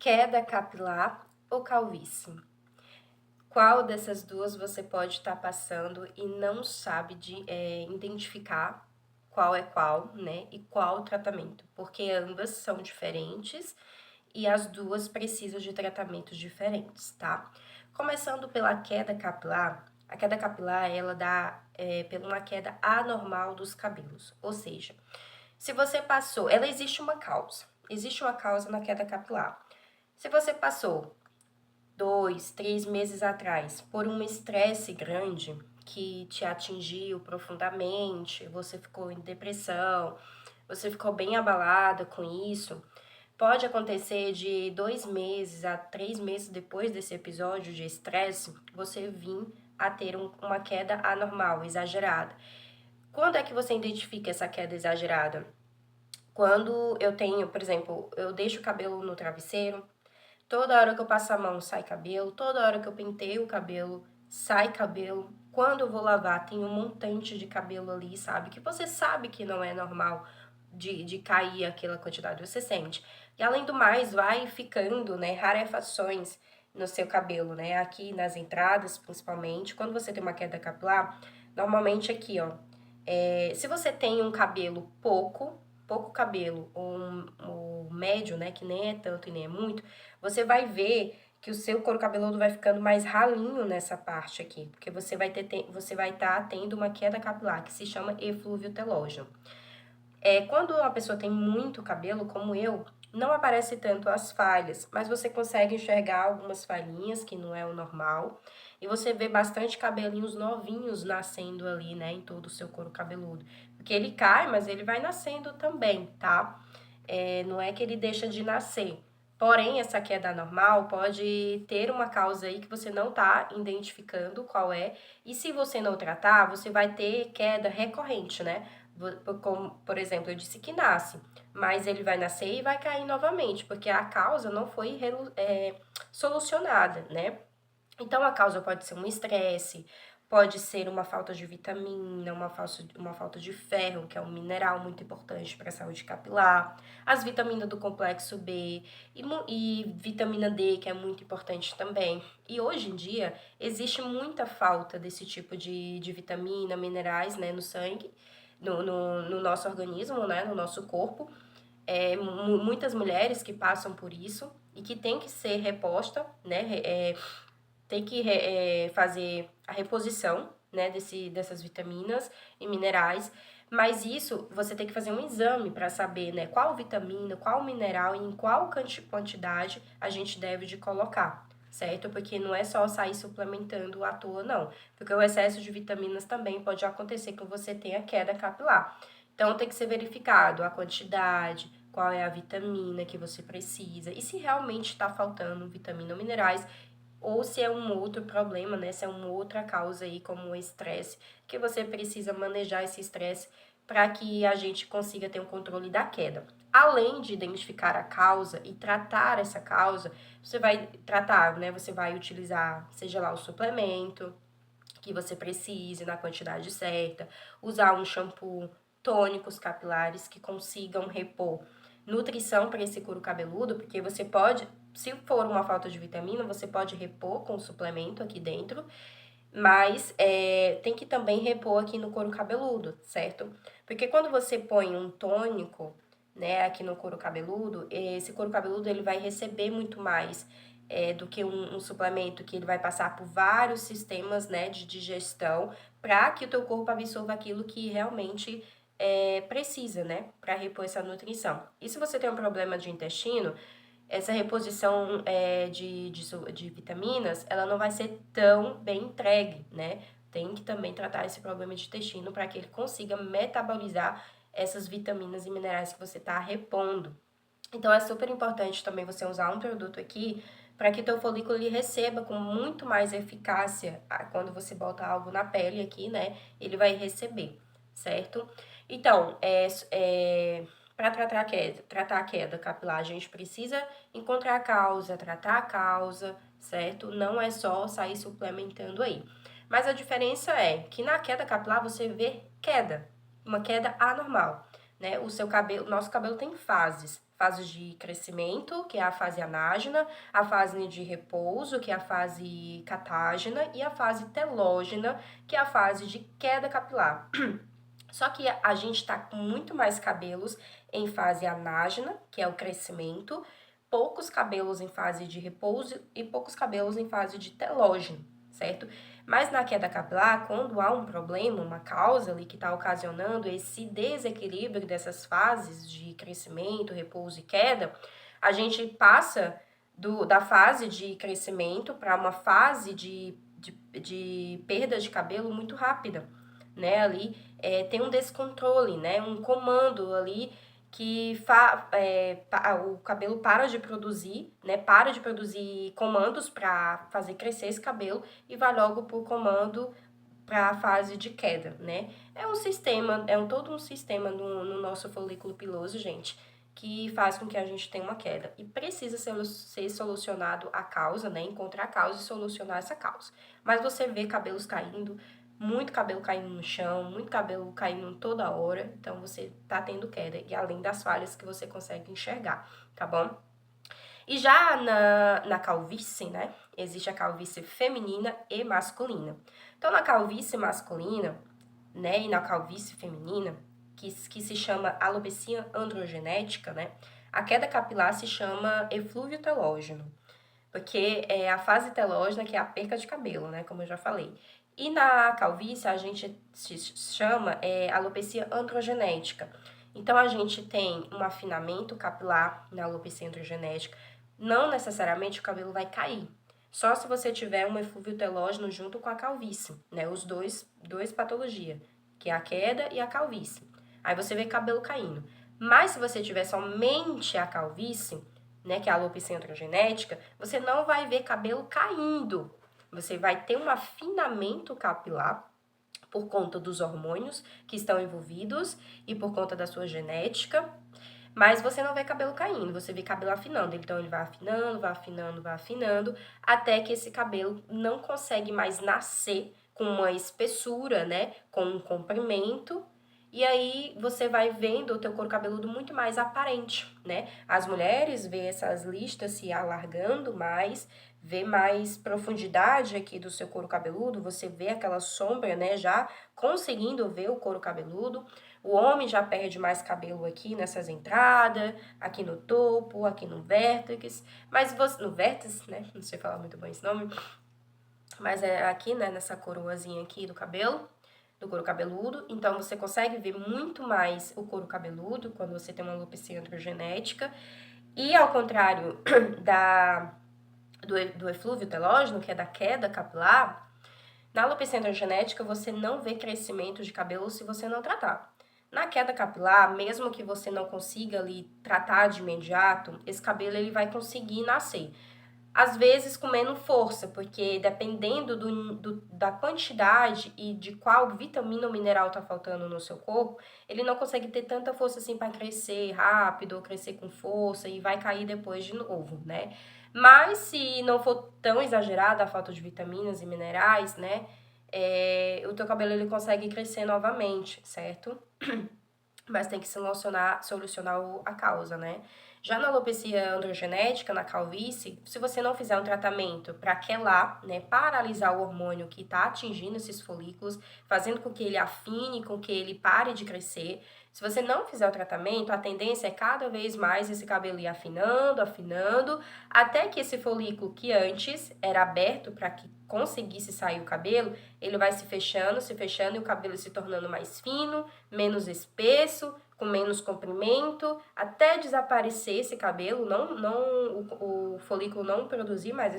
queda capilar ou calvície? Qual dessas duas você pode estar passando e não sabe identificar qual é qual, né? E qual o tratamento, porque ambas são diferentes e as duas precisam de tratamentos diferentes, tá? Começando pela queda capilar, a queda capilar ela dá por uma queda anormal dos cabelos, ou seja, se você passou, ela existe uma causa na queda capilar. Se você passou 2, 3 meses atrás por um estresse grande que te atingiu profundamente, você ficou em depressão, você ficou bem abalada com isso, pode acontecer de 2 meses a 3 meses depois desse episódio de estresse, você vir a ter uma queda anormal, exagerada. Quando é que você identifica essa queda exagerada? Quando eu tenho, por exemplo, eu deixo o cabelo no travesseiro, toda hora que eu passo a mão sai cabelo, toda hora que eu penteio o cabelo sai cabelo. Quando eu vou lavar, tem um montante de cabelo ali, sabe? Que você sabe que não é normal de cair aquela quantidade, você sente. E além do mais, vai ficando, né, rarefações no seu cabelo, né? Aqui nas entradas, principalmente. Quando você tem uma queda capilar, normalmente aqui, ó. Se você tem um cabelo pouco cabelo, ou médio, né, que nem é tanto e nem é muito, você vai ver que o seu couro cabeludo vai ficando mais ralinho nessa parte aqui, porque você vai estar tendo uma queda capilar, que se chama eflúvio telógeno. Quando uma pessoa tem muito cabelo, como eu, não aparece tanto as falhas, mas você consegue enxergar algumas falhinhas, que não é o normal, e você vê bastante cabelinhos novinhos nascendo ali, né, em todo o seu couro cabeludo. Porque ele cai, mas ele vai nascendo também, tá? Não é que ele deixa de nascer. Porém, essa queda normal pode ter uma causa aí que você não tá identificando qual é, e se você não tratar, você vai ter queda recorrente, né? Como, por exemplo, eu disse que nasce, mas ele vai nascer e vai cair novamente, porque a causa não foi solucionada, né? Então, a causa pode ser um estresse, pode ser uma falta de vitamina, uma falta de ferro, que é um mineral muito importante para a saúde capilar, as vitaminas do complexo B e vitamina D, que é muito importante também. E hoje em dia, existe muita falta desse tipo de vitamina, minerais, né, no sangue, no nosso organismo, né, no nosso corpo. Muitas mulheres que passam por isso e que tem que ser reposta, né, tem que fazer a reposição, né, dessas vitaminas e minerais, mas isso você tem que fazer um exame para saber, né, qual vitamina, qual mineral e em qual quantidade a gente deve de colocar, certo? Porque não é só sair suplementando à toa, não, porque o excesso de vitaminas também pode acontecer que você tenha queda capilar. Então tem que ser verificado a quantidade, qual é a vitamina que você precisa e se realmente está faltando vitamina ou minerais, ou se é um outro problema, né? Se é uma outra causa aí, como o estresse, que você precisa manejar esse estresse para que a gente consiga ter um controle da queda. Além de identificar a causa e tratar essa causa, você vai tratar, né? Você vai utilizar, seja lá o suplemento que você precise na quantidade certa, usar um shampoo, tônicos capilares que consigam repor nutrição para esse couro cabeludo, porque você pode, se for uma falta de vitamina, você pode repor com suplemento aqui dentro, mas tem que também repor aqui no couro cabeludo, certo? Porque quando você põe um tônico, né, aqui no couro cabeludo, esse couro cabeludo ele vai receber muito mais do que um suplemento que ele vai passar por vários sistemas, né, de digestão para que o teu corpo absorva aquilo que realmente precisa, né, para repor essa nutrição. E se você tem um problema de intestino, essa reposição de vitaminas, ela não vai ser tão bem entregue, né? Tem que também tratar esse problema de intestino para que ele consiga metabolizar essas vitaminas e minerais que você está repondo. Então, é super importante também você usar um produto aqui para que teu folículo ele receba com muito mais eficácia quando você bota algo na pele aqui, né? Ele vai receber, certo? Então, para tratar a queda capilar, a gente precisa encontrar a causa, tratar a causa, certo? Não é só sair suplementando aí. Mas a diferença é que na queda capilar você vê queda, uma queda anormal. né? O seu cabelo, nosso cabelo tem fases. Fases de crescimento, que é a fase anágena, a fase de repouso, que é a fase catágena, e a fase telógena, que é a fase de queda capilar. Só que a gente tá com muito mais cabelos em fase anágena, que é o crescimento, poucos cabelos em fase de repouso e poucos cabelos em fase de telógeno, certo? Mas na queda capilar, quando há um problema, uma causa ali que está ocasionando esse desequilíbrio dessas fases de crescimento, repouso e queda, a gente passa da fase de crescimento para uma fase de perda de cabelo muito rápida, né? Ali tem um descontrole, né? Um comando ali que o cabelo para de produzir, né? Para de produzir comandos para fazer crescer esse cabelo e vai logo pro comando para a fase de queda, né? É um sistema, todo um sistema no nosso folículo piloso, gente, que faz com que a gente tenha uma queda. E precisa ser solucionado a causa, né? Encontrar a causa e solucionar essa causa. Mas você vê cabelos caindo, muito cabelo caindo no chão, muito cabelo caindo toda hora, então você tá tendo queda, e além das falhas que você consegue enxergar, tá bom? E já na calvície, né, existe a calvície feminina e masculina. Então, na calvície masculina, né, e na calvície feminina, que se chama alopecia androgenética, né, a queda capilar se chama eflúvio telógeno, porque é a fase telógena que é a perca de cabelo, né, como eu já falei. E na calvície a gente se chama alopecia androgenética. Então a gente tem um afinamento capilar na alopecia androgenética. Não necessariamente o cabelo vai cair. Só se você tiver um eflúvio telógeno junto com a calvície, né? Os dois patologias, que é a queda e a calvície. Aí você vê cabelo caindo. Mas se você tiver somente a calvície, né, que é a alopecia androgenética, você não vai ver cabelo caindo. Você vai ter um afinamento capilar por conta dos hormônios que estão envolvidos e por conta da sua genética, mas você não vê cabelo caindo, você vê cabelo afinando. Então ele vai afinando, vai afinando, vai afinando, até que esse cabelo não consegue mais nascer com uma espessura, né, com um comprimento. E aí você vai vendo o teu couro cabeludo muito mais aparente, né? As mulheres vê essas listas se alargando mais, vê mais profundidade aqui do seu couro cabeludo, você vê aquela sombra, né, já conseguindo ver o couro cabeludo. O homem já perde mais cabelo aqui nessas entradas, aqui no topo, aqui no vértex, mas você, no vértex, né, não sei falar muito bem esse nome, mas é aqui, né, nessa coroazinha aqui do cabelo, do couro cabeludo. Então você consegue ver muito mais o couro cabeludo quando você tem uma alopecia androgenética. E ao contrário do eflúvio telógeno, que é da queda capilar, na alopecia androgenética você não vê crescimento de cabelo se você não tratar. Na queda capilar, mesmo que você não consiga ali tratar de imediato, esse cabelo ele vai conseguir nascer. Às vezes com menos força, porque dependendo da quantidade e de qual vitamina ou mineral tá faltando no seu corpo, ele não consegue ter tanta força assim para crescer rápido ou crescer com força e vai cair depois de novo, né? Mas se não for tão exagerada a falta de vitaminas e minerais, né? O teu cabelo ele consegue crescer novamente, certo? Mas tem que solucionar a causa, né? Já na alopecia androgenética, na calvície, se você não fizer um tratamento para quelar, né, paralisar o hormônio que está atingindo esses folículos, fazendo com que ele afine, com que ele pare de crescer, se você não fizer o tratamento, a tendência é cada vez mais esse cabelo ir afinando, afinando, até que esse folículo que antes era aberto para que conseguisse sair o cabelo, ele vai se fechando e o cabelo se tornando mais fino, menos espesso, com menos comprimento, até desaparecer esse cabelo, o folículo não produzir mais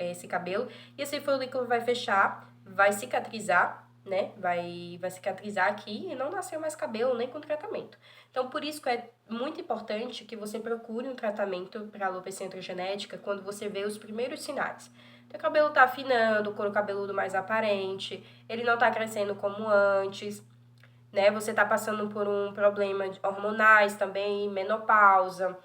esse cabelo, e esse folículo vai fechar, vai cicatrizar, né? Vai cicatrizar aqui e não nascer mais cabelo nem com tratamento. Então, por isso que é muito importante que você procure um tratamento para alopecia androgenética quando você vê os primeiros sinais. Teu cabelo tá afinando, o couro cabeludo mais aparente, ele não tá crescendo como antes, né? Você tá passando por um problema hormonais também, menopausa.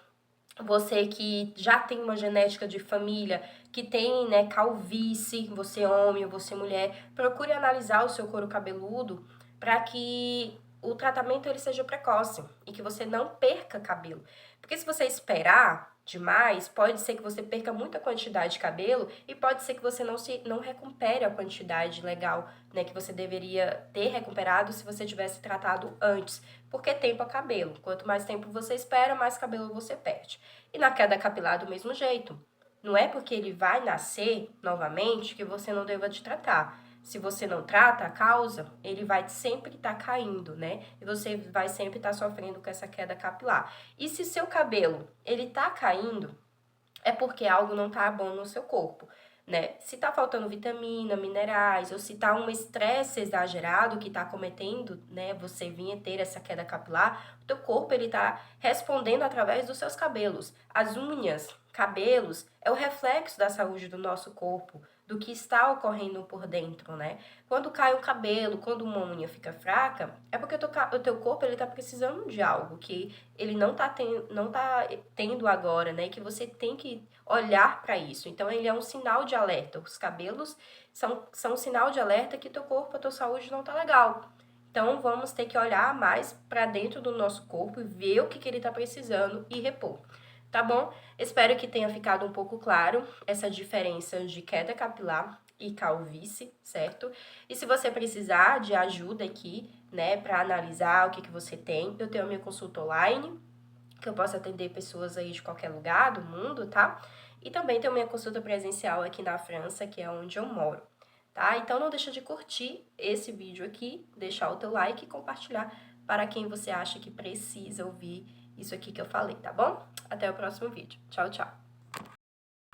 Você que já tem uma genética de família, que tem, né, calvície, você homem ou você mulher, procure analisar o seu couro cabeludo para que o tratamento ele seja precoce e que você não perca cabelo. Porque se você esperar demais, pode ser que você perca muita quantidade de cabelo e pode ser que você não recupere a quantidade legal, né, que você deveria ter recuperado se você tivesse tratado antes. Porque tempo é cabelo. Quanto mais tempo você espera, mais cabelo você perde. E na queda capilar do mesmo jeito. Não é porque ele vai nascer novamente que você não deva te tratar. Se você não trata a causa, ele vai sempre estar caindo, né? E você vai sempre estar sofrendo com essa queda capilar. E se seu cabelo, ele tá caindo, é porque algo não tá bom no seu corpo, né? Se tá faltando vitamina, minerais, ou se tá um estresse exagerado que tá cometendo, né, você vir ter essa queda capilar, o teu corpo, ele tá respondendo através dos seus cabelos. As unhas, cabelos, é o reflexo da saúde do nosso corpo, do que está ocorrendo por dentro, né? Quando cai o cabelo, quando uma unha fica fraca, é porque o teu corpo, ele tá precisando de algo que ele não tá tendo agora, né? Que você tem que olhar para isso. Então, ele é um sinal de alerta. Os cabelos são um sinal de alerta que teu corpo, a tua saúde não tá legal. Então, vamos ter que olhar mais para dentro do nosso corpo e ver o que ele tá precisando e repor. Tá bom? Espero que tenha ficado um pouco claro essa diferença de queda capilar e calvície, certo? E se você precisar de ajuda aqui, né, para analisar o que você tem, eu tenho a minha consulta online, que eu posso atender pessoas aí de qualquer lugar do mundo, tá? E também tenho minha consulta presencial aqui na França, que é onde eu moro, tá? Então não deixa de curtir esse vídeo aqui, deixar o teu like e compartilhar para quem você acha que precisa ouvir isso aqui que eu falei, tá bom? Até o próximo vídeo. Tchau, tchau!